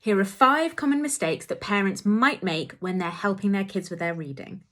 Here are 5 common mistakes that parents might make when they're helping their kids with their reading.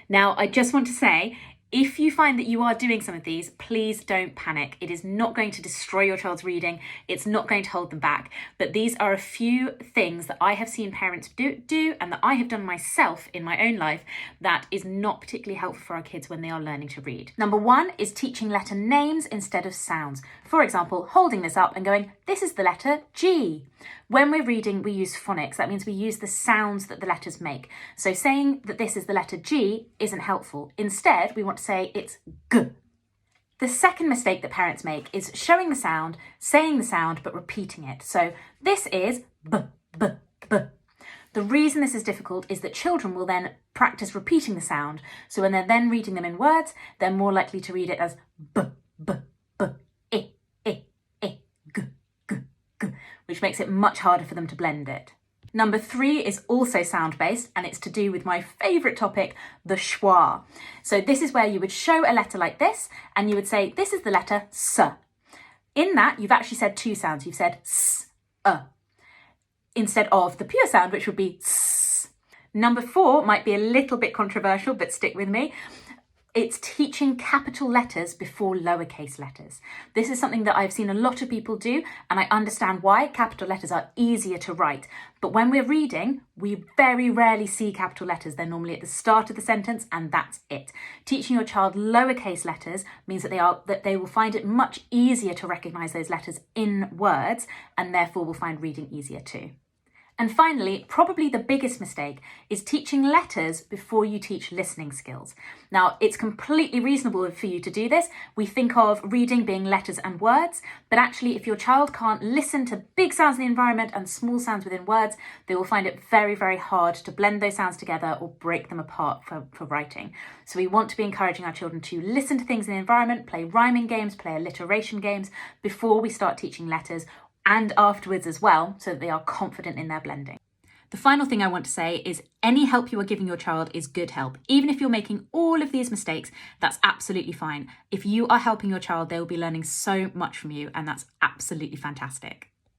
Now, I just want to say, if you find that you are doing some of these, please don't panic. It is not going to destroy your child's reading. It's not going to hold them back. But these are a few things that I have seen parents do and that I have done myself in my own life that is not particularly helpful for our kids when they are learning to read. Number 1 is teaching letter names instead of sounds. For example, holding this up and going, this is the letter G. When we're reading, we use phonics. That means we use the sounds that the letters make. So saying that this is the letter G isn't helpful. Instead, we want to say it's G. The second mistake that parents make is showing the sound, saying the sound, but repeating it. So this is B, B, B. The reason this is difficult is that children will then practice repeating the sound. So when they're then reading them in words, they're more likely to read it as B, B, B, I, I, I, G, G, G, which makes it much harder for them to blend it. Number 3 is also sound-based, and it's to do with my favourite topic, the schwa. So this is where you would show a letter like this, and you would say, this is the letter S. In that, you've actually said 2 sounds. You've said S, instead of the pure sound, which would be S. Number 4 might be a little bit controversial, but stick with me. It's teaching capital letters before lowercase letters. This is something that I've seen a lot of people do, and I understand why. Capital letters are easier to write. But when we're reading, we very rarely see capital letters. They're normally at the start of the sentence, and that's it. Teaching your child lowercase letters means that they will find it much easier to recognise those letters in words, and therefore will find reading easier too. And finally, probably the biggest mistake is teaching letters before you teach listening skills. Now, it's completely reasonable for you to do this. We think of reading being letters and words, but actually if your child can't listen to big sounds in the environment and small sounds within words, they will find it very, very hard to blend those sounds together or break them apart for writing. So we want to be encouraging our children to listen to things in the environment, play rhyming games, play alliteration games before we start teaching letters, and afterwards as well, so that they are confident in their blending. The final thing I want to say is any help you are giving your child is good help. Even if you're making all of these mistakes, that's absolutely fine. If you are helping your child, they will be learning so much from you, and that's absolutely fantastic.